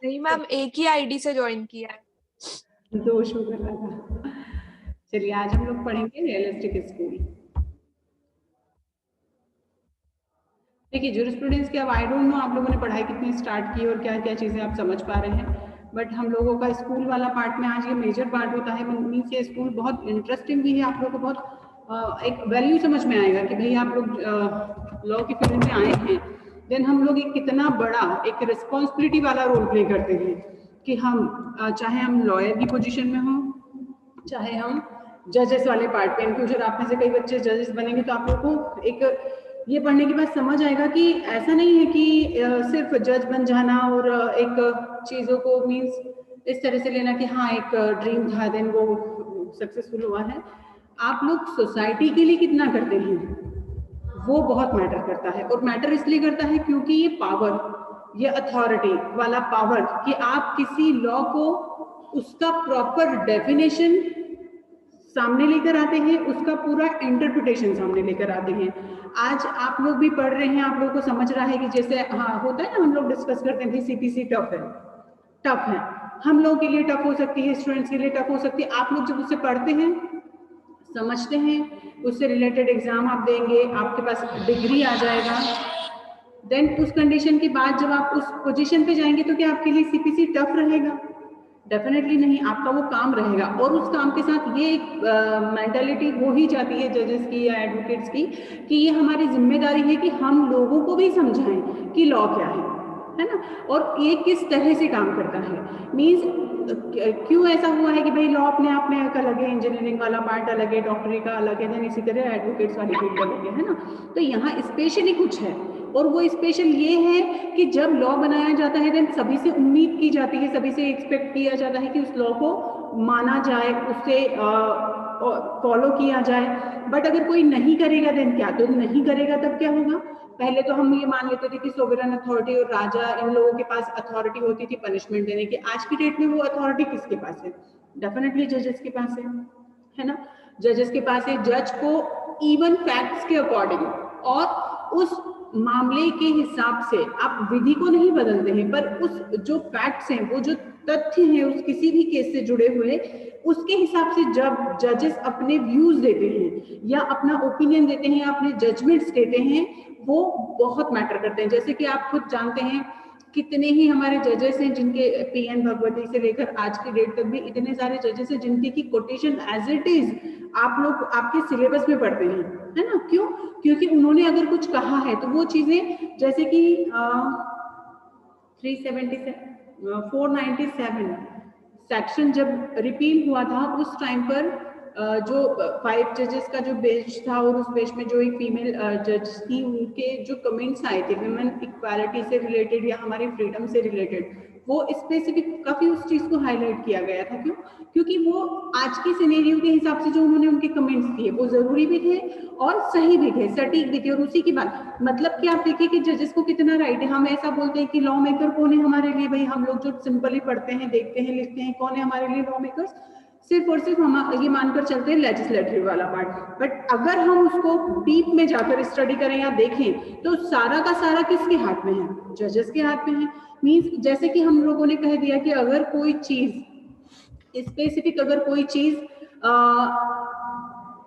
नहीं मैम, एक ही आईडी से ज्वाइन किया है। दो शो कर रहा था। चलिए आज हम लोग पढ़ेंगे रियलिस्टिक स्कूल। देखिए जूरिस्प्रूडेंस की अब आई डोंट नो आप लोगों ने पढ़ाई कितनी स्टार्ट की और क्या क्या चीज़ें आप समझ पा रहे हैं, बट हम लोगों का स्कूल वाला पार्ट में आज ये मेजर पार्ट होता है। मीन्स ये स्कूल बहुत इंटरेस्टिंग भी है, आप लोगों को बहुत एक वैल्यू समझ में आएगा कि भाई आप लोग लॉ की फील्ड में आए हैं, देन हम लोग एक कितना बड़ा एक रिस्पॉन्सिबिलिटी वाला रोल प्ले करते हैं कि हम चाहे हम लॉयर की पोजीशन में हों, चाहे हम जजेस वाले पार्ट पे। इन फ्यूचर आप में से कई बच्चे जजेस बनेंगे तो आप लोगों को एक ये पढ़ने के बाद समझ आएगा कि ऐसा नहीं है कि सिर्फ जज बन जाना और एक चीज़ों को मीन्स इस तरह से लेना कि हाँ एक ड्रीम था देन वो सक्सेसफुल हुआ है। आप लोग सोसाइटी के लिए कितना करते हैं वो बहुत मैटर करता है, और मैटर इसलिए करता है क्योंकि ये पावर, ये अथॉरिटी वाला पावर कि आप किसी लॉ को उसका प्रॉपर डेफिनेशन सामने लेकर आते हैं, उसका पूरा इंटरप्रिटेशन सामने लेकर आते हैं। आज आप लोग भी पढ़ रहे हैं, आप लोगों को समझ रहा है कि जैसे हाँ होता है ना, हम लोग डिस्कस करते हैं सीपीसी टफ है, हम लोगों के लिए टफ हो सकती है, स्टूडेंट्स के लिए टफ हो सकती है। आप लोग जब उसे पढ़ते हैं, समझते हैं, उससे रिलेटेड एग्जाम आप देंगे, आपके पास डिग्री आ जाएगा, देन उस कंडीशन के बाद जब आप उस पोजीशन पे जाएंगे तो क्या आपके लिए सीपीसी टफ रहेगा? डेफिनेटली नहीं, आपका वो काम रहेगा। और उस काम के साथ ये एक मेंटालिटी हो ही जाती है जजेस की या एडवोकेट्स की कि ये हमारी जिम्मेदारी है कि हम लोगों को भी समझाएं कि लॉ क्या है ना, और ये किस तरह से काम करता है। मीन्स क्यों ऐसा हुआ है कि भाई लॉ अपने आप में एक अलग है, इंजीनियरिंग वाला पार्ट अलग है, डॉक्टरी का अलग है, देन इसी तरह एडवोकेट्स वाली फील्ड अलग है ना। तो यहाँ स्पेशली कुछ है, और वो स्पेशल ये है कि जब लॉ बनाया जाता है देन सभी से उम्मीद की जाती है, सभी से एक्सपेक्ट किया जाता है कि उस लॉ को माना जाए, उससे फॉलो किया जाए। बट अगर कोई नहीं करेगा देन क्या, तो नहीं करेगा तब क्या होगा? पहले तो हम ये मान लेते थे कि सोवरेन अथॉरिटी और राजा इन लोगों के पास अथॉरिटी होती थी पनिशमेंट देने की। आज की डेट में वो अथॉरिटी किसके पास है? डेफिनेटली जजेस के पास है ना। जजेस के पास है। जज को इवन फैक्ट्स के अकॉर्डिंग और उस मामले के हिसाब से, आप विधि को नहीं बदलते हैं पर उस जो फैक्ट्स हैं, वो जो तथ्य हैं उस किसी भी केस से जुड़े हुए, उसके हिसाब से जब जजेस अपने व्यूज देते हैं या अपना ओपिनियन देते हैं, अपने जजमेंट्स देते हैं, वो बहुत मैटर करते हैं। जैसे कि आप खुद जानते हैं कितने ही हमारे जजेस हैं जिनके पीएन भगवती से लेकर आज की डेट तक भी इतने सारे जजेस हैं जिनके की कोटेशन एज इट इज आप लोग आपके सिलेबस में पढ़ते हैं, है ना। क्यों? क्योंकि उन्होंने अगर कुछ कहा है तो वो चीजें, जैसे कि 497 सेक्शन जब रिपील हुआ था उस टाइम पर जो 5 जजेस का जो बेंच था और उस बेंच में जो एक फीमेल जज थी, उनके जो कमेंट्स आए थे वुमेन इक्वालिटी से रिलेटेड या हमारी फ्रीडम से रिलेटेड, वो स्पेसिफिक काफी उस चीज को हाईलाइट किया गया था। क्यों? क्योंकि वो आज के सिनेरियो के हिसाब से जो उन्होंने उनके कमेंट्स दिए वो जरूरी भी थे और सही भी थे, सटीक भी थे। और उसी की बात मतलब कि आप देखिए कि जजेस को कितना राइट है। हम ऐसा बोलते हैं कि लॉ मेकर कौन है हमारे लिए? भाई हम लोग जो सिंपली पढ़ते हैं, देखते हैं, लिखते हैं, कौन है हमारे लिए लॉ मेकर्स? सिर्फ और सिर्फ हम ये मानकर चलते हैं लेजिस्लेटिव वाला पार्ट। बट अगर हम उसको डीप में जाकर स्टडी करें या देखें तो सारा का सारा किसके हाथ में है? जजेस के हाथ में है। मीन्स जैसे कि हम लोगों ने कह दिया कि अगर कोई चीज स्पेसिफिक, अगर कोई चीज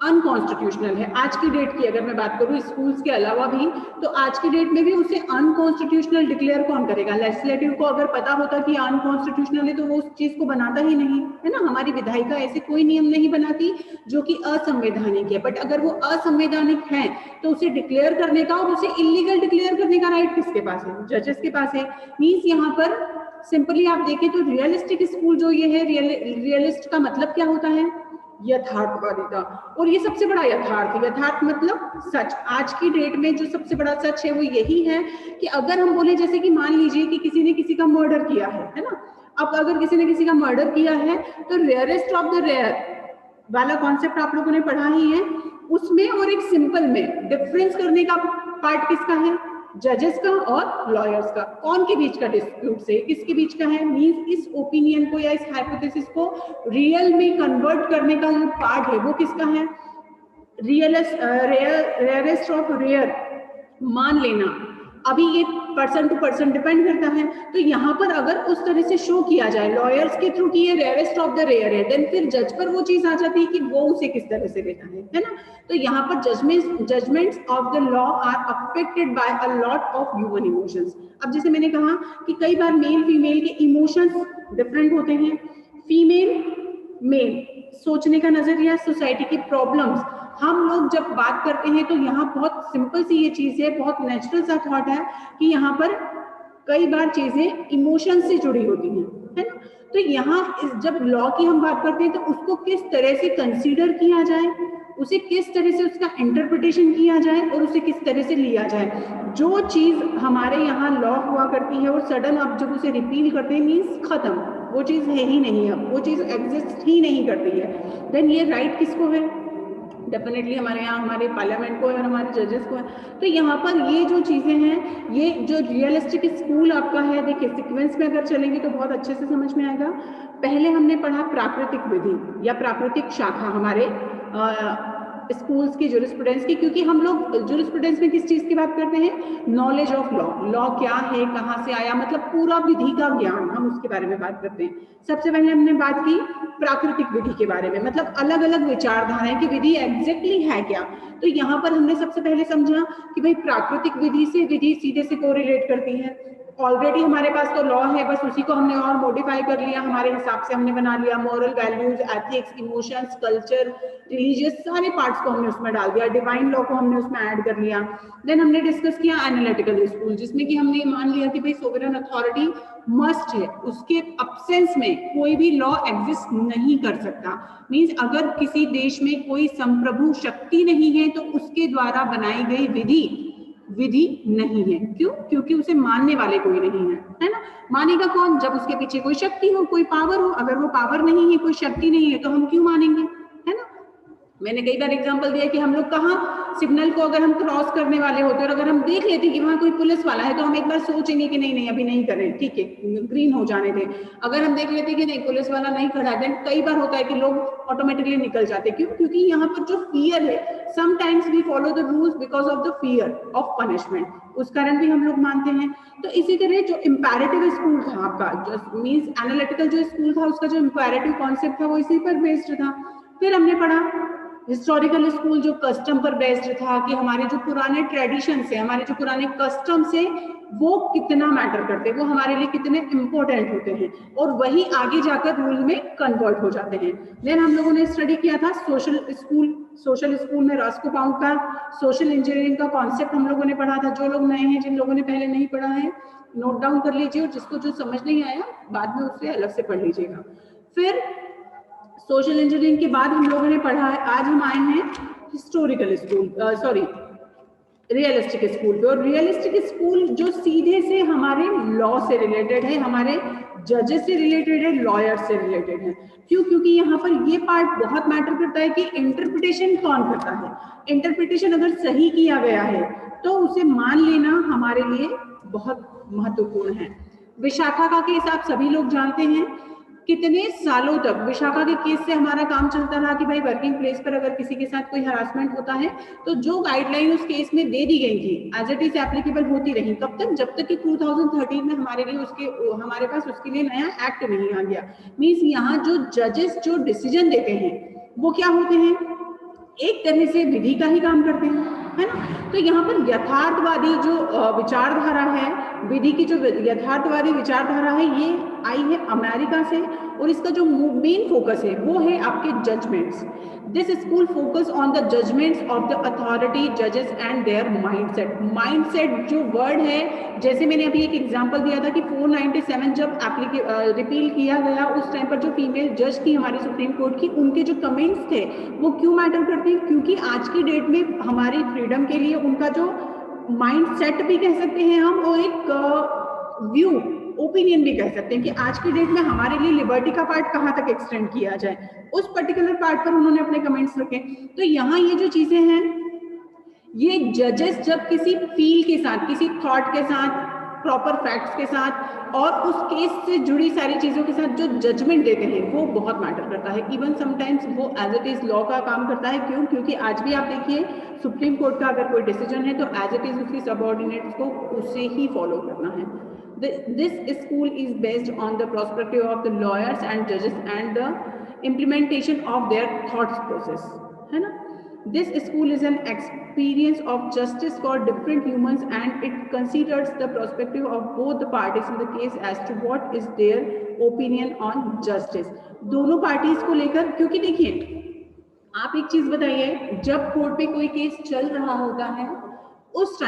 अनकॉन्स्टिट्यूशनल है, आज की डेट की अगर मैं बात करूं स्कूल्स के अलावा भी, तो आज की डेट में भी उसे अनकॉन्स्टिट्यूशनल डिक्लेयर कौन करेगा? लेजिस्लेटिव को अगर पता होता कि अनकॉन्स्टिट्यूशनल है तो वो उस चीज को बनाता ही नहीं, है ना। हमारी विधायिका ऐसे कोई नियम नहीं बनाती जो कि असंवैधानिक है, बट अगर वो असंवैधानिक है तो उसे डिक्लेयर करने का और उसे इलीगल डिक्लेयर करने का राइट किसके पास है? जजेस के पास है। मीन्स यहाँ पर सिंपली आप देखें तो रियलिस्टिक स्कूल जो ये है, रियलिस्ट का मतलब क्या होता है? यथार्थवादिता। और ये सबसे बड़ा यथार्थ मतलब सच। आज की डेट में जो सबसे बड़ा सच है वो यही है कि अगर हम बोले जैसे कि मान लीजिए कि किसी ने किसी का मर्डर किया है ना। अब अगर किसी ने किसी का मर्डर किया है तो रेयरेस्ट ऑफ द रेयर वाला कॉन्सेप्ट आप लोगों ने पढ़ा ही है। उसमें और एक सिंपल में डिफरेंस करने का पार्ट किसका है? जजेस का और लॉयर्स का। कौन के बीच का डिस्प्यूट से किसके बीच का है? मींस इस ओपिनियन को या इस हाइपोथेसिस को रियल में कन्वर्ट करने का जो पार्ट है वो किसका है? रेयरेस्ट ऑफ रेयर मान लेना अभी ये पर्सन टू पर्सन डिपेंड करता है। तो यहाँ पर अगर उस तरह से शो किया जाए लॉयर्स के थ्रू कि ये रेयरेस्ट ऑफ द रेयर है, देन फिर जज पर वो चीज आ जाती है कि वो उसे किस तरह से लेना है ना। तो यहाँ पर judgements of the law are affected by a lot of human emotions. अब जैसे मैंने कहा कि कई बार मेल फीमेल के इमोशंस डिफरेंट होते हैं, फीमेल मेल सोचने का नजरिया, सोसाइटी की प्रॉब्लम्स, हम लोग जब बात करते हैं तो यहाँ बहुत सिंपल सी ये चीज है, बहुत नेचुरल सा थॉट है कि यहाँ पर कई बार चीजें इमोशन से जुड़ी होती हैं, है ना। तो यहाँ जब लॉ की हम बात करते हैं तो उसको किस तरह से कंसीडर किया जाए, उसे किस तरह से उसका इंटरप्रिटेशन किया जाए और उसे किस तरह से लिया जाए। जो चीज हमारे यहाँ लॉ हुआ करती है और सडन अब जब उसे रिपील करते हैं मीन्स खत्म, वो चीज है ही नहीं, अब वो चीज एग्जिस्ट ही नहीं करती है। देन ये राइट किसको है? डेफिनेटली हमारे यहाँ हमारे पार्लियामेंट को है और हमारे जजेस को है। तो यहाँ पर ये जो चीजें हैं, ये जो रियलिस्टिक स्कूल आपका है, देखिए सीक्वेंस में अगर चलेंगे तो बहुत अच्छे से समझ में आएगा। पहले हमने पढ़ा प्राकृतिक विधि या प्राकृतिक शाखा हमारे स्कूल्स की ज्यूरिस्प्रूडेंस की, क्योंकि हम लोग ज्यूरिस्प्रूडेंस में किस चीज की बात करते हैं? नॉलेज ऑफ लॉ, लॉ क्या है, कहाँ से आया, मतलब पूरा विधि का ज्ञान, हम उसके बारे में बात करते हैं। सबसे पहले हमने बात की प्राकृतिक विधि के बारे में, मतलब अलग अलग विचारधाराएं कि विधि एग्जैक्टली है क्या। तो यहाँ पर हमने सबसे पहले समझा कि भाई प्राकृतिक विधि से विधि सीधे से कोरिलेट करती है। ऑलरेडी हमारे पास तो लॉ है, बस उसी को हमने और मॉडिफाई कर लिया, हमारे हिसाब से हमने बना लिया। Moral values, ethics, emotions, culture, religious, सारे पार्ट्स को हमने उसमें डाल दिया। डिवाइन लॉ को हमने उसमें ऐड कर लिया। देन हमने डिस्कस किया एनालिटिकल स्कूल, जिसमें कि हमने मान लिया कि भाई सोवरेन अथॉरिटी मस्ट है, उसके एब्सेंस में कोई भी लॉ एग्जिस्ट नहीं कर सकता। मींस अगर किसी देश में कोई संप्रभु शक्ति नहीं है तो उसके द्वारा बनाई गई विधि नहीं है। क्यों? क्योंकि उसे मानने वाले कोई नहीं है ना। मानेगा कौन? जब उसके पीछे कोई शक्ति हो, कोई पावर हो। अगर वो पावर नहीं है, कोई शक्ति नहीं है, तो हम क्यों मानेंगे, है ना। मैंने कई बार एग्जांपल दिया कि हम लोग कहाँ सिग्नल को अगर हम क्रॉस करने वाले होते और अगर हम देख लेते कि वहां कोई पुलिस वाला है तो हम एक बार सोचेंगे कि नहीं अभी नहीं करें, ठीक है ग्रीन हो जाने दें। अगर हम देख लेते कि नहीं पुलिस वाला नहीं खड़ा है, कई बार होता है कि लोग ऑटोमेटिकली निकल जाते। क्यों? क्योंकि यहाँ पर जो फियर है, sometimes we follow the rules because of the fear of punishment, उस कारण भी हम लोग मानते हैं। तो इसी तरह जो इंपैरेटिव स्कूल था आपका, जो मीन्स एनालिटिकल जो स्कूल था, उसका जो इंपैरेटिव कॉन्सेप्ट था वो इसी पर बेस्ड था। फिर हमने पढ़ा हिस्टोरिकल स्कूल, जो कस्टम पर बेस्ड था कि हमारे जो पुराने ट्रेडिशन है, हमारे जो पुराने कस्टम्स है, वो कितना मैटर करते हैं, वो हमारे लिए कितने इंपॉर्टेंट होते हैं और वही आगे जाकर रूल में कन्वर्ट हो जाते हैं। देन हम लोगों ने स्टडी किया था सोशल स्कूल। सोशल स्कूल में रास्को पाउंड का सोशल इंजीनियरिंग का कॉन्सेप्ट हम लोगों ने पढ़ा था। जो लोग नए हैं, जिन लोगों ने पहले नहीं पढ़ा है, नोट डाउन कर लीजिए, और जिसको जो समझ नहीं आया बाद में उससे अलग से पढ़ लीजिएगा। फिर सोशल इंजीनियरिंग के बाद हम लोगों ने पढ़ा है, आज हम आए हैं हिस्टोरिकल स्कूल, रियलिस्टिक स्कूल पे। और रियलिस्टिक स्कूल जो सीधे से हमारे लॉ से रिलेटेड है, हमारे जजेस से रिलेटेड है, लॉयर से रिलेटेड है। क्यों? क्योंकि यहाँ पर ये पार्ट बहुत मैटर करता है कि इंटरप्रिटेशन कौन करता है। इंटरप्रिटेशन अगर सही किया गया है तो उसे मान लेना हमारे लिए बहुत महत्वपूर्ण है। विशाखा का केस आप सभी लोग जानते हैं। कितने सालों तक विशाखा के केस से हमारा काम चलता रहा कि भाई वर्किंग प्लेस पर अगर किसी के साथ कोई हरासमेंट होता है तो जो गाइडलाइन उस केस में दे दी गई थी एज इट इज एप्लीकेबल होती रही। कब तक? जब तक कि 2013 में हमारे पास उसके लिए नया एक्ट नहीं आ गया। मीन्स यहाँ जो जजेस जो डिसीजन देते हैं वो क्या होते हैं? एक तरह से विधि का ही काम करते हैं, है ना। तो यहाँ पर यथार्थवादी जो विचारधारा है, विधि की जो यथार्थवादी विचारधारा है, ये आई है अमेरिका से और इसका जो मेन फोकस है वो है आपके judgements. This school focus on the judgements of the authority, जजेस एंड देयर माइंडसेट। माइंडसेट जो वर्ड है, जैसे मैंने अभी एक एग्जांपल दिया था कि 497 जब रिपील किया गया उस टाइम पर जो फीमेल जज थी हमारी सुप्रीम कोर्ट की, उनके जो कमेंट्स थे वो क्यों मैटर करते हैं? क्योंकि आज की डेट में हमारी फ्रीडम के लिए उनका जो माइंड सेट भी कह सकते हैं हम, और एक व्यू ओपिनियन भी कह सकते हैं कि आज की डेट में हमारे लिए लिबर्टी का पार्ट कहाँ तक एक्सटेंड किया जाए, उस पर्टिकुलर पार्ट पर उन्होंने अपने कमेंट्स रखे। तो यहाँ ये जो चीजें हैं, ये जजेस जब किसी फील के साथ, किसी थॉट के साथ प्रॉपर फैक्ट्स के साथ और उस केस से जुड़ी सारी चीज़ों के साथ जो जजमेंट देते हैं वो बहुत मैटर करता है। इवन समटाइम्स वो एज इट इज़ लॉ का काम करता है। क्यों? क्योंकि आज भी आप देखिए सुप्रीम कोर्ट का अगर कोई डिसीजन है तो एज इट इज़ उसकी सबऑर्डिनेट्स को उसे ही फॉलो करना है। This school is based on the perspective of the lawyers and judges and the implementation of their thoughts process, है ना? This school is an experience of justice for different humans and it considers the perspective of both the parties in the case as to what is their opinion on justice. दोनों parties को लेकर, क्योंकि देखिए आप एक चीज बताइए, जब कोर्ट पे कोई केस चल रहा होता है उस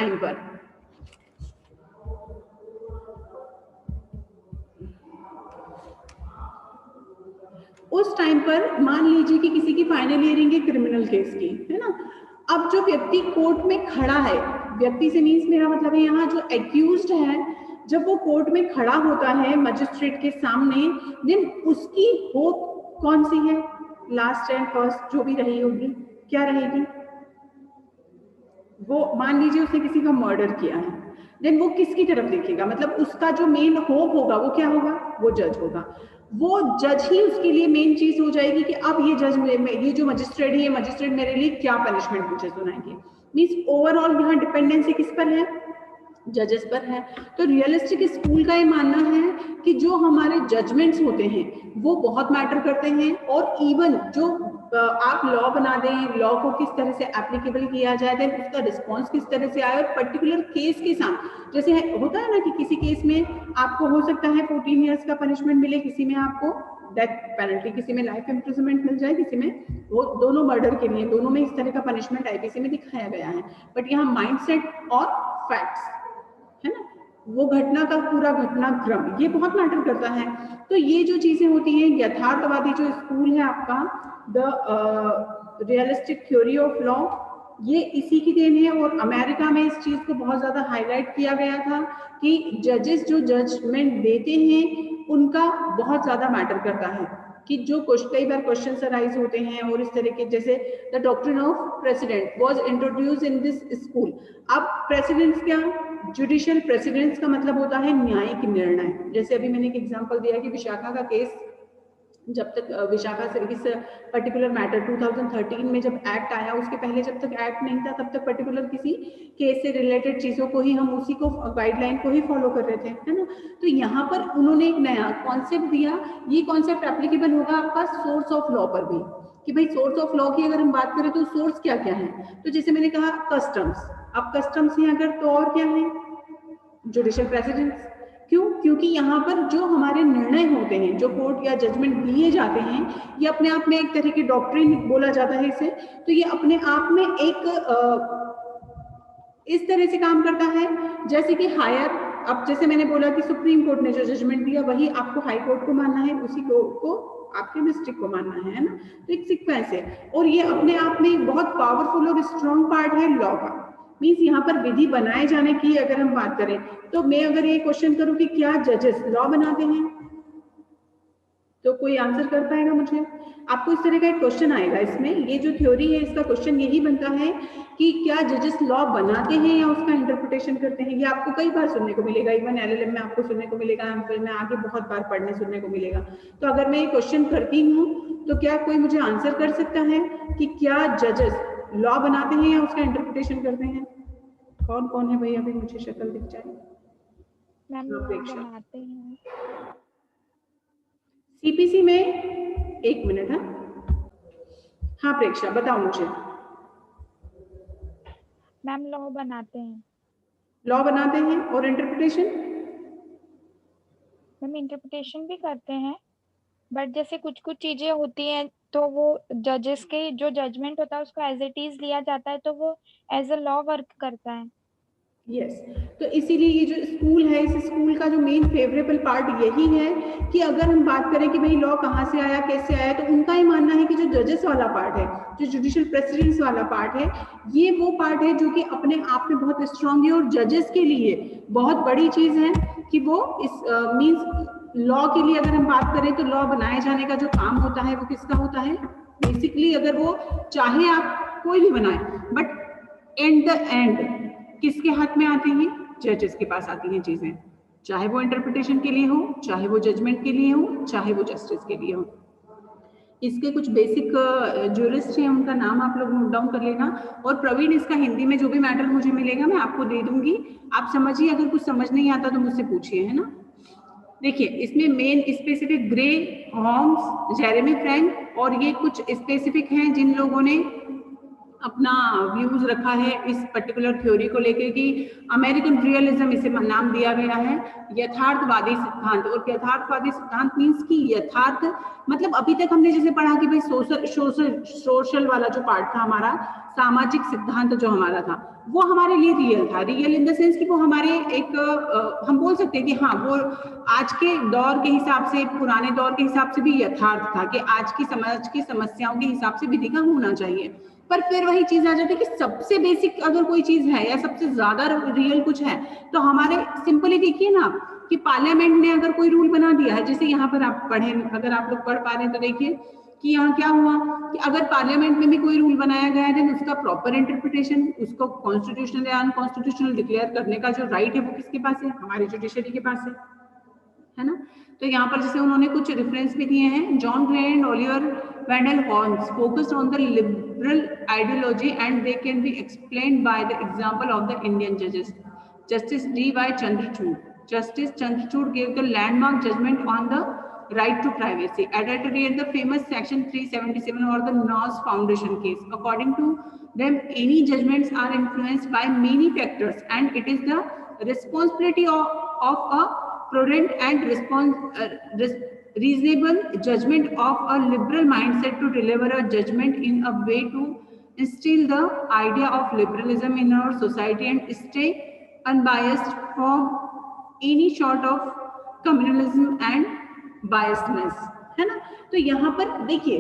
टाइम पर मान लीजिए कि किसी की फाइनल हियरिंग है क्रिमिनल केस की, है ना? अब जो व्यक्ति कोर्ट में खड़ा है, व्यक्ति से मीन्स मेरा मतलब है यहाँ जो एक्यूज्ड है, जब वो कोर्ट में खड़ा होता है मजिस्ट्रेट के सामने, देन उसकी होप कौन सी है? लास्ट एंड फर्स्ट जो भी रही होगी, क्या रहेगी? वो मान लीजिए उसने किसी का मर्डर किया है, देन वो किसकी तरफ देखेगा? मतलब उसका जो मेन होप होगा वो क्या होगा? वो जज होगा। वो जज ही उसके लिए मेन चीज हो जाएगी कि अब ये जज ये जो मजिस्ट्रेट है, ये मजिस्ट्रेट मेरे लिए क्या पनिशमेंट मुझे सुनाएंगे। मीन्स ओवरऑल यहाँ डिपेंडेंसी किस पर है? जजेस पर है। तो रियलिस्टिक स्कूल का ये मानना है कि जो हमारे जजमेंट्स होते हैं वो बहुत मैटर करते हैं, और इवन जो आप लॉ बना दें, लॉ को किस तरह से एप्लीकेबल किया जाए, देन उसका रिस्पॉन्स किस तरह से आए, और पर्टिकुलर केस के साथ, जैसे होता है ना कि किसी केस में आपको हो सकता है 14 ईयर्स का पनिशमेंट मिले, किसी में आपको डेथ पेनल्टी, किसी में लाइफ इम्प्रिजनमेंट मिल जाए, किसी में वो दोनों मर्डर के लिए, दोनों में इस तरह का पनिशमेंट आईपीसी में दिखाया गया है। बट यहाँ माइंडसेट और फैक्ट्स, है ना, वो घटना का पूरा घटनाक्रम, ये बहुत मैटर करता है। तो ये जो चीजें होती हैं, यथार्थवादी जो स्कूल है आपका, the realistic theory of law, ये इसी की देन है। और अमेरिका में इस चीज को बहुत ज्यादा हाईलाइट किया गया था कि जजेस जो जजमेंट देते हैं उनका बहुत ज्यादा मैटर करता है, कि जो कई बार क्वेश्चन अराइज होते हैं और इस तरह के, जैसे the doctrine of president was introduced in this school. अब प्रेसिडेंट्स क्या? जुडिशियल प्रेसिडेंट्स का मतलब होता है न्यायिक निर्णय। जैसे अभी मैंने एक एग्जांपल दिया कि विशाखा का केस, जब तक विशाखा से इस पर्टिकुलर मैटर 2013 में जब एक्ट आया, उसके पहले जब तक एक्ट नहीं था तब तक पर्टिकुलर किसी केस से रिलेटेड चीजों को ही हम उसी को गाइडलाइन को ही फॉलो कर रहे थे, है ना? तो यहाँ पर उन्होंने एक नया कॉन्सेप्ट दिया। ये कॉन्सेप्ट एप्लीकेबल होगा आपका सोर्स ऑफ लॉ पर भी, कि भाई सोर्स ऑफ लॉ की अगर हम बात करें तो सोर्स क्या क्या है। तो जैसे मैंने कहा कस्टम्स, अब कस्टम्स हैं अगर, तो और क्या है? Judicial precedents. क्यों? क्योंकि यहाँ पर जो हमारे निर्णय होते हैं, जो कोर्ट या जजमेंट दिए जाते हैं, ये अपने आप में एक तरह की डॉक्ट्रिन बोला जाता है इसे। तो ये अपने आप में एक इस तरह से काम करता है जैसे कि हायर, अब जैसे मैंने बोला कि सुप्रीम कोर्ट ने जो जजमेंट दिया वही आपको हाई कोर्ट को मानना है, उसी को आपके डिस्ट्रिक्ट को मानना है ना? तो एक सीक्वेंस है, और ये अपने आप में एक बहुत पावरफुल और स्ट्रॉन्ग पार्ट है लॉ का। मीन्स यहाँ पर विधि बनाए जाने की अगर हम बात करें, तो मैं अगर ये क्वेश्चन करूं कि क्या जजेस लॉ बनाते हैं, तो कोई आंसर कर पाएगा मुझे? आपको इस तरह का एक क्वेश्चन आएगा इसमें। ये जो थ्योरी है इसका क्वेश्चन यही बनता है कि क्या जजेस लॉ बनाते हैं या उसका इंटरप्रिटेशन करते हैं। ये आपको कई बार सुनने को मिलेगा, इवन एलएलएम में आपको सुनने को मिलेगा, एमफिल में आगे बहुत बार पढ़ने सुनने को मिलेगा। तो अगर मैं ये क्वेश्चन करती हूँ तो क्या कोई मुझे आंसर कर सकता है कि क्या जजेस लॉ बनाते हैं या उसका इंटरप्रिटेशन करते हैं? कौन कौन है भाई? अभी मुझे शक्ल दिख जाए। मैम लॉ बनाते हैं। सीपीसी में 1 मिनट है। हाँ प्रेक्षा बताओ मुझे। मैम लॉ बनाते हैं। लॉ बनाते हैं और इंटरप्रिटेशन? मैम इंटरप्रिटेशन भी करते हैं, बट जैसे कुछ कुछ चीजें होती हैं तो वो जजेस के जो जजमेंट होता है उसको एज इट इज लिया जाता है, तो वो एज अ लॉ वर्क करता है। यस, तो इसीलिए ये जो स्कूल है, इस स्कूल का जो मेन फेवरेबल पार्ट यही है कि अगर हम बात करें कि भाई लॉ कहाँ से आया, कैसे आया, तो उनका ही मानना है कि जो जजेस वाला पार्ट है, जो जुडिशियल प्रेसिडेंट्स वाला पार्ट है, ये वो पार्ट है जो कि अपने आप में बहुत स्ट्रांग है और जजेस के लिए बहुत बड़ी चीज है कि वो इस मीन्स लॉ के लिए अगर हम बात करें तो लॉ बनाए जाने का जो काम होता है वो किसका होता है? बेसिकली अगर वो चाहे आप कोई भी बनाए, बट एट द एंड किसके हाथ में आते हैं? जजेस के पास आती हैं चीजें, चाहे वो इंटरप्रिटेशन के लिए हो, चाहे वो जजमेंट के लिए हो, चाहे वो जस्टिस के लिए हो। इसके कुछ बेसिक ज्यूरिस्ट हैं, उनका नाम आप लोग नोट डाउन कर लेना, और प्रवीण इसका हिंदी में जो भी मैटर मुझे मिलेगा मैं आपको दे दूंगी, आप समझिए, अगर कुछ समझ नहीं आता तो मुझसे पूछिए, है ना। देखिए इसमें main specific Gray, Holmes, Jeremy Frank, और ये कुछ स्पेसिफिक हैं जिन लोगों ने अपना व्यूज रखा है इस पर्टिकुलर थ्योरी को लेकर कि अमेरिकन रियलिज्म इसे नाम दिया गया है, यथार्थवादी सिद्धांत। और यथार्थवादी सिद्धांत मीन्स कि यथार्थ मतलब अभी तक हमने जैसे पढ़ा कि भाई सोशल वाला जो पार्ट था हमारा, सामाजिक सिद्धांत जो हमारा था वो हमारे लिए रियल था, रियल इन द सेंस कि वो हमारे एक हम बोल सकते हैं कि हाँ वो आज के दौर के हिसाब से, पुराने दौर के हिसाब से भी यथार्थ था कि आज की समाज की समस्याओं के हिसाब से विधि का होना चाहिए। पर फिर वही चीज आ जाती है कि सबसे बेसिक अगर कोई चीज है या सबसे ज्यादा रियल कुछ है तो हमारे सिंपली देखिए ना कि पार्लियामेंट ने अगर कोई रूल बना दिया है, जैसे यहाँ पर आप पढ़े, अगर आप लोग पढ़ पा रहे हैं तो देखिए कि यहाँ क्या हुआ कि अगर पार्लियामेंट में भी कोई रूल बनाया गया है देन उसका प्रॉपर इंटरप्रिटेशन, उसको कॉन्स्टिट्यूशनल या अनकॉन्स्टिट्यूशनल डिक्लेयर करने का जो राइट है वो किसके पास है, हमारे जुडिशरी के पास है ना। तो यहाँ पर जैसे उन्होंने कुछ रेफरेंस भी दिए हैं, John Gray and Oliver Wendell Holmes focused on the liberal ideology and they can be explained by the example of the Indian जजेस। Justice D.Y. Chandrachud, Justice Chandrachud gave the landmark judgment on the right to privacy, adulterated the famous Section 377 or the Noss Foundation case. According to them, any judgments are influenced by many factors, and it is the responsibility of a prudent and reasonable judgment of a liberal mindset to deliver a judgment in a way to instill the idea of liberalism in our society and stay unbiased from any sort of communalism and biasness, है ना। तो यहाँ पर देखिए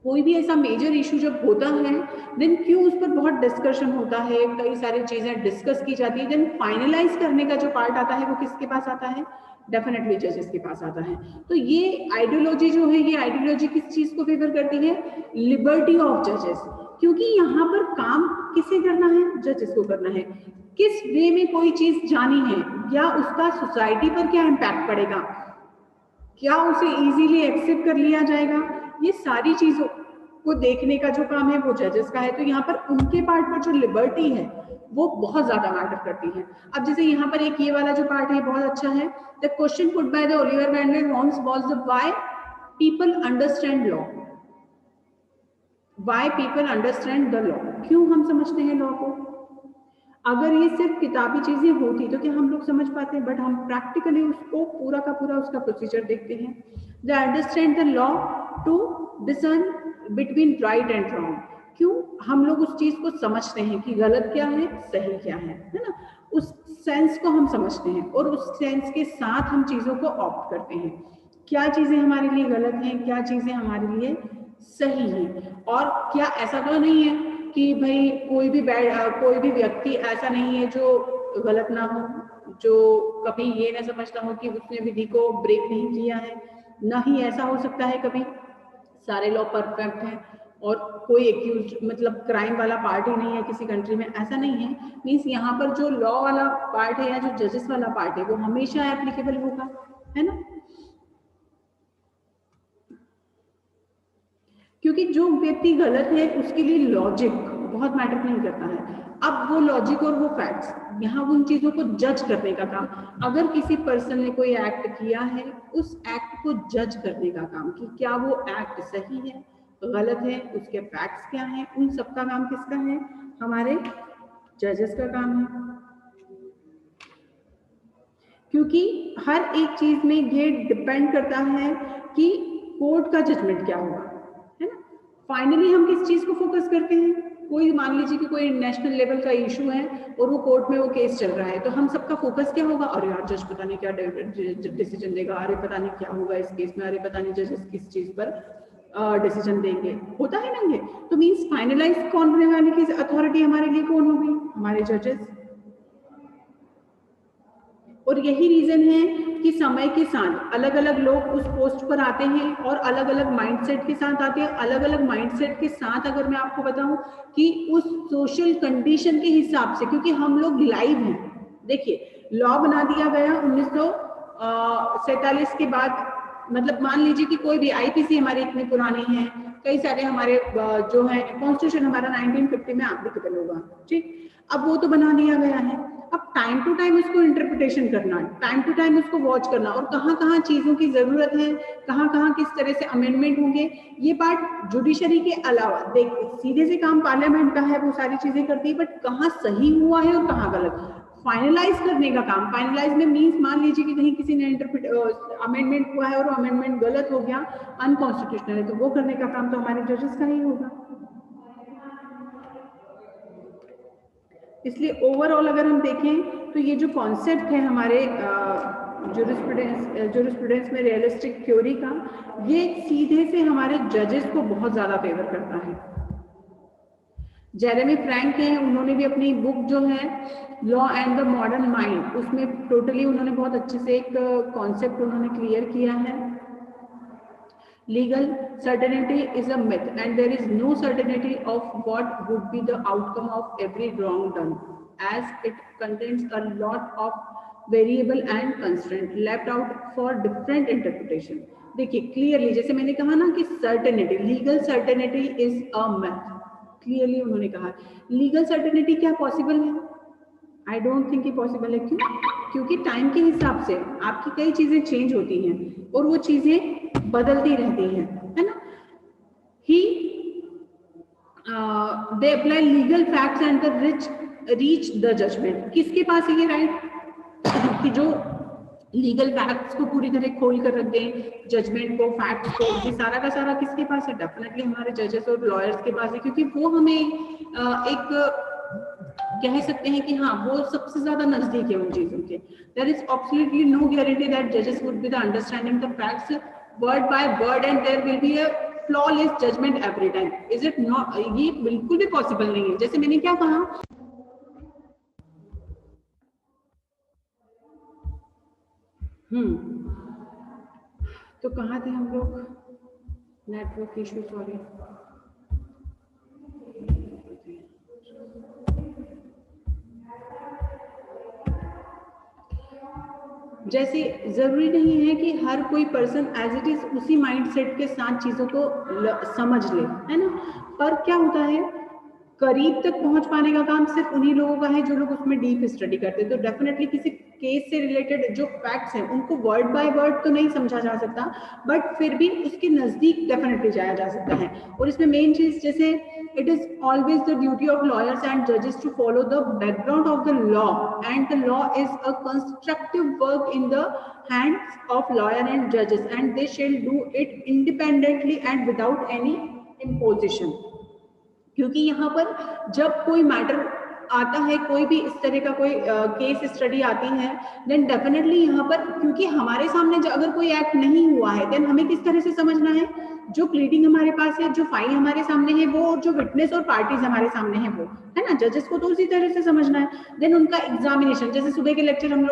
कोई भी ऐसा major issue जब होता है देन क्यों उस पर बहुत डिस्कशन होता है, कई सारी चीजें डिस्कस की जाती है, देन फाइनलाइज करने का जो पार्ट आता है वो किसके पास आता है, डेफिनेटली जजेस के पास आता है। तो ये आइडियोलॉजी जो है, ये आइडियोलॉजी किस चीज को फेवर करती है, लिबर्टी ऑफ जजेस, क्योंकि यहाँ पर काम किसे करना है, जजेस को करना है। किस वे में कोई चीज जानी है या उसका सोसाइटी पर क्या इम्पैक्ट पड़ेगा, क्या उसे इजीली एक्सेप्ट कर लिया जाएगा, ये सारी चीजों को देखने का जो काम है वो जजेस का है। तो यहाँ पर उनके पार्ट पर जो लिबर्टी है वो बहुत ज्यादा मैटर करती है। अब जैसे यहाँ पर एक ये वाला जो पार्ट है बहुत अच्छा है, the question put by the Oliver Wendell Holmes was the why people understand law, why people understand the law, क्यों हम समझते हैं लॉ को। अगर ये सिर्फ किताबी चीजें होती तो क्या हम लोग समझ पाते हैं, बट हम प्रैक्टिकली उसको पूरा का पूरा उसका प्रोसीजर देखते हैं। They understand the law to discern between right and wrong, क्यों हम लोग उस चीज को समझते हैं कि गलत क्या है सही क्या है ना, उस सेंस को हम समझते हैं और उस सेंस के साथ हम चीजों को ऑप्ट करते हैं, क्या चीजें हमारे लिए गलत हैं, क्या चीजें हमारे लिए सही हैं। और क्या ऐसा तो नहीं है कि भाई कोई भी व्यक्ति ऐसा नहीं है जो गलत ना हो, जो कभी ये ना समझता हो कि उसने विधि को ब्रेक नहीं किया है, ना ही ऐसा हो सकता है कभी सारे लॉ परफेक्ट हैं और कोई एक्यूज मतलब क्राइम वाला पार्ट ही नहीं है किसी कंट्री में, ऐसा नहीं है। मीन्स यहाँ पर जो लॉ वाला पार्ट है या जो जजेस वाला पार्ट है वो हमेशा एप्लीकेबल होगा, है ना। क्योंकि जो व्यक्ति गलत है उसके लिए लॉजिक बहुत मैटर नहीं करता है। अब वो लॉजिक और वो फैक्ट्स, यहाँ उन चीजों को जज करने का काम, अगर किसी पर्सन ने कोई एक्ट किया है उस एक्ट को जज करने का काम कि क्या वो एक्ट सही है गलत है, उसके फैक्ट्स क्या हैं, उन सब का काम किसका है, हमारे जजेस का काम है। क्योंकि हर एक चीज में ये डिपेंड करता है कि कोर्ट का जजमेंट क्या होगा, है ना। फाइनली हम किस चीज को फोकस करते हैं, कोई मान लीजिए कि कोई नेशनल लेवल का इशू है और वो कोर्ट में वो केस चल रहा है, तो हम सबका फोकस क्या होगा, अरे यार जज पता नहीं क्या डिसीजन देगा, अरे पता नहीं क्या होगा इस केस में, अरे पता नहीं जजेस किस चीज पर डिसीजन देंगे, होता ही नहीं है। तो मीन्स फाइनलाइज कौन होने वाली की अथॉरिटी हमारे लिए कौन होगी, हमारे जजेस। और यही रीजन है कि समय के साथ अलग अलग लोग उस पोस्ट पर आते हैं और अलग अलग माइंडसेट के साथ आते हैं। अलग अलग माइंडसेट के साथ अगर मैं आपको बताऊं कि उस सोशल कंडीशन के हिसाब से, क्योंकि हम लोग लाइव हैं, देखिए लॉ बना दिया गया 1947 के बाद, मतलब मान लीजिए कि कोई भी आईपीसी हमारी इतनी पुरानी है, कई सारे हमारे जो है कॉन्स्टिट्यूशन हमारा 1950 में एप्लीकेबल होगा, ठीक। अब वो तो बना दिया गया है, अब टाइम टू टाइम उसको इंटरप्रिटेशन करना, टाइम टू टाइम उसको वॉच करना, और कहाँ कहाँ चीजों की जरूरत है, कहाँ कहाँ किस तरह से अमेंडमेंट होंगे, ये पार्ट जुडिशरी के अलावा देख सीधे से काम पार्लियामेंट का है, वो सारी चीजें करती है, बट कहाँ सही हुआ है और कहाँ गलत, फाइनलाइज करने का काम। फाइनलाइज में मीन्स मान लीजिए कि कहीं किसी ने अमेंडमेंट हुआ है और अमेंडमेंट गलत हो गया, अनकॉन्स्टिट्यूशनल है, तो वो करने का काम तो हमारे जजेस का ही होगा। इसलिए ओवरऑल अगर हम देखें तो ये जो कॉन्सेप्ट है हमारे ज्यूरिस्प्रूडेंस में रियलिस्टिक थ्योरी का, ये सीधे से हमारे जजेस को बहुत ज्यादा फेवर करता है। जेरेमी फ्रैंक हैं, उन्होंने भी अपनी बुक जो है law and the modern mind, उसमें टोटली उन्होंने बहुत अच्छे से एक कॉन्सेप्ट उन्होंने क्लियर किया है। Legal certainty is a myth and there is no certainty of what would be the outcome of every wrong done as it contains a lot of variable and constraint left out for different interpretation. देखिए clearly, जैसे मैंने कहा ना कि certainty, legal certainty is a myth, clearly उन्होंने कहा legal certainty क्या possible है? आई डोंट थिंक ये पॉसिबल है। क्यों? क्योंकि टाइम के हिसाब से आपकी कई चीजें चेंज होती हैं और वो चीजें बदलती रहती हैं, है ना। He they apply legal facts and the reach the judgment. किसके पास है ये राइट कि जो लीगल फैक्ट्स को पूरी तरह खोल कर रख दें, जजमेंट को, फैक्ट्स को, ये सारा का सारा किसके पास है? डेफिनेटली हमारे जजेस और लॉयर्स के पास है, क्योंकि वो हमें एक कह सकते हैं कि हाँ वो सबसे ज्यादा नजदीक है उन चीजों के। There is absolutely no guarantee that जजेस would be the understanding the facts word by word and there will be a flawless judgment every time. Is it not? ये बिल्कुल भी पॉसिबल नहीं है। जैसे मैंने क्या कहा, तो कहाँ थे हम लोग? Network issue, sorry. जैसे जरूरी नहीं है कि हर कोई पर्सन एज इट इज उसी माइंडसेट के साथ चीजों को समझ ले, है ना। पर क्या होता है, करीब तक पहुंच पाने का काम सिर्फ उन्हीं लोगों का है जो लोग उसमें डीप स्टडी करते हैं। तो डेफिनेटली किसी केस से रिलेटेड जो फैक्ट्स हैं उनको वर्ड बाय वर्ड तो नहीं समझा जा सकता, बट फिर भी उसके नजदीक डेफिनेटली जाया जा सकता है। और इसमें मेन चीज, जैसे it is always the duty of lawyers and जजेस to follow the background of the law and the law is a constructive work in the hands of lawyer and जजेस and they shall do it independently and without any imposition. क्योंकि यहाँ पर जब कोई matter आता है, कोई भी इस तरह का कोई केस स्टडी आती है, देन डेफिनेटली यहाँ पर, क्योंकि हमारे सामने अगर कोई एक्ट नहीं हुआ है, देन हमें किस तरह से समझना है? जो प्लीडिंग हमारे पास है, जो फाइल हमारे सामने है वो, और जो विटनेस और पार्टीज हमारे सामने है वो, है ना। जजेस को तो उसी तरह से समझना है। देन उनका एग्जामिनेशन, जैसे सुबह के लेक्चर हम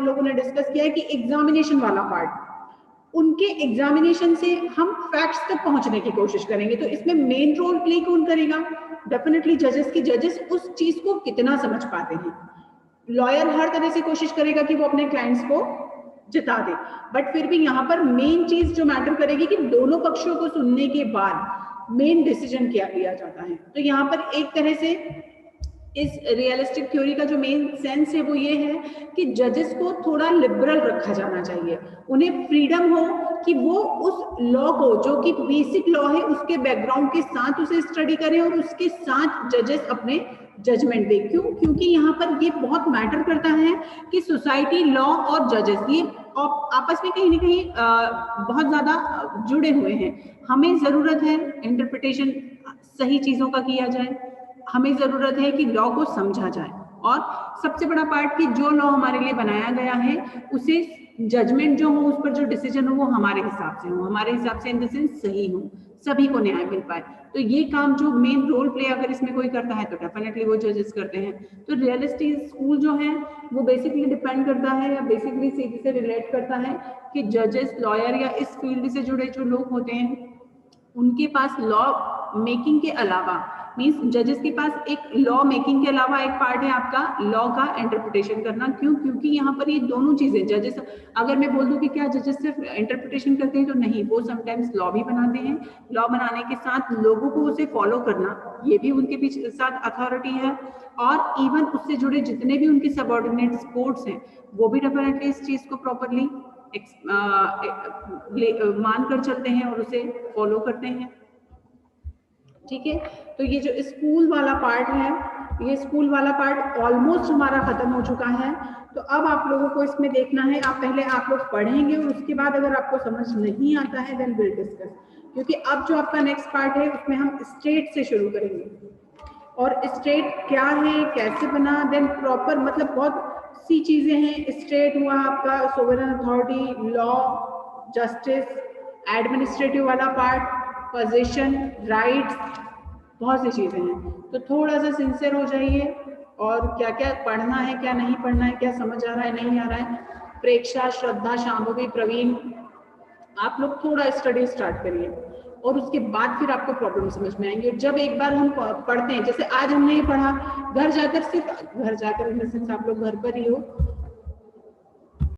लोगों ने डिस्कस किया है कि एग्जामिनेशन वाला पार्ट, उनके एग्जामिनेशन से हम फैक्ट्स तक पहुंचने की कोशिश करेंगे। तो इसमें मेन रोल प्ले कौन करेगा? डेफिनेटली जजेस की। जजेस उस चीज को कितना समझ पाते हैं। लॉयर हर तरह से कोशिश करेगा कि वो अपने क्लाइंट्स को जिता दे, बट फिर भी यहाँ पर मेन चीज जो मैटर करेगी कि दोनों पक्षों को सुनने के बाद मेन डिसीजन क्या लिया जाता है। तो यहाँ पर एक तरह से इस रियलिस्टिक थ्योरी का जो मेन सेंस है वो ये है कि जजेस को थोड़ा लिबरल रखा जाना चाहिए। उन्हें फ्रीडम हो कि वो उस लॉ को, जो कि बेसिक लॉ है, उसके बैकग्राउंड के साथ उसे स्टडी करें और उसके साथ जजेस अपने जजमेंट दें। क्यों? क्योंकि यहाँ पर ये बहुत मैटर करता है कि सोसाइटी, लॉ और जजेस ये आपस में कहीं ना कहीं बहुत ज्यादा जुड़े हुए हैं। हमें जरूरत है इंटरप्रिटेशन सही चीजों का किया जाए, हमें जरूरत है कि लॉ को समझा जाए, और सबसे बड़ा पार्ट कि जो लॉ हमारे लिए बनाया गया है उसे जजमेंट जो हो, उस पर जो डिसीजन हो वो हमारे हिसाब से हो, हमारे हिसाब से इन द सेंस सही हो, सभी को न्याय मिल पाए। तो ये काम जो मेन रोल प्ले अगर इसमें कोई करता है तो डेफिनेटली वो जजेस करते हैं। तो रियलिस्टिक स्कूल जो है वो बेसिकली डिपेंड करता है, या बेसिकली सीधे से रिलेट करता है कि जजेस, लॉयर या इस फील्ड से जुड़े जो लोग होते हैं उनके पास लॉ मेकिंग के अलावा मीन्स जजेस के पास एक लॉ मेकिंग के अलावा एक पार्ट है आपका लॉ का इंटरप्रिटेशन करना। क्यों? क्योंकि यहाँ पर ये दोनों चीजें जजेस, अगर मैं बोल दूं कि क्या जजेस सिर्फ इंटरप्रिटेशन करते हैं तो नहीं, वो समटाइम्स लॉ भी बनाते हैं। लॉ बनाने के साथ लोगों को उसे फॉलो करना, ये भी उनके पीछे साथ अथॉरिटी है। और इवन उससे जुड़े जितने भी उनके सबऑर्डिनेट कोर्ट्स हैं वो भी डेफिनेटली इस चीज को प्रॉपरली मान कर चलते हैं और उसे फॉलो करते हैं। ठीक है, तो ये जो स्कूल वाला पार्ट है, ये स्कूल वाला पार्ट ऑलमोस्ट हमारा खत्म हो चुका है। तो अब आप लोगों को इसमें देखना है, आप लोग पढ़ेंगे और उसके बाद अगर आपको समझ नहीं आता है देन विल डिस्कस, क्योंकि अब जो आपका नेक्स्ट पार्ट है उसमें हम स्टेट से शुरू करेंगे और स्टेट क्या है, कैसे बना, देन प्रॉपर मतलब बहुत सी चीजें हैं। स्टेट हुआ आपका sovereign authority, law, justice, administrative वाला पार्ट, पोजीशन, राइट्स, बहुत सी चीजें हैं। तो थोड़ा सा सिंसियर हो जाइए और क्या क्या पढ़ना है, क्या नहीं पढ़ना है, क्या समझ आ रहा है, नहीं आ रहा है। प्रेक्षा, श्रद्धा, शांभवी, प्रवीण, आप लोग थोड़ा स्टडी स्टार्ट करिए और उसके बाद फिर आपको प्रॉब्लम समझ में आएंगे। जब एक बार हम पढ़ते हैं, जैसे आज हमने ये पढ़ा, घर जाकर सिर्फ घर जाकर इन द सेंस आप लोग घर पर ही हो,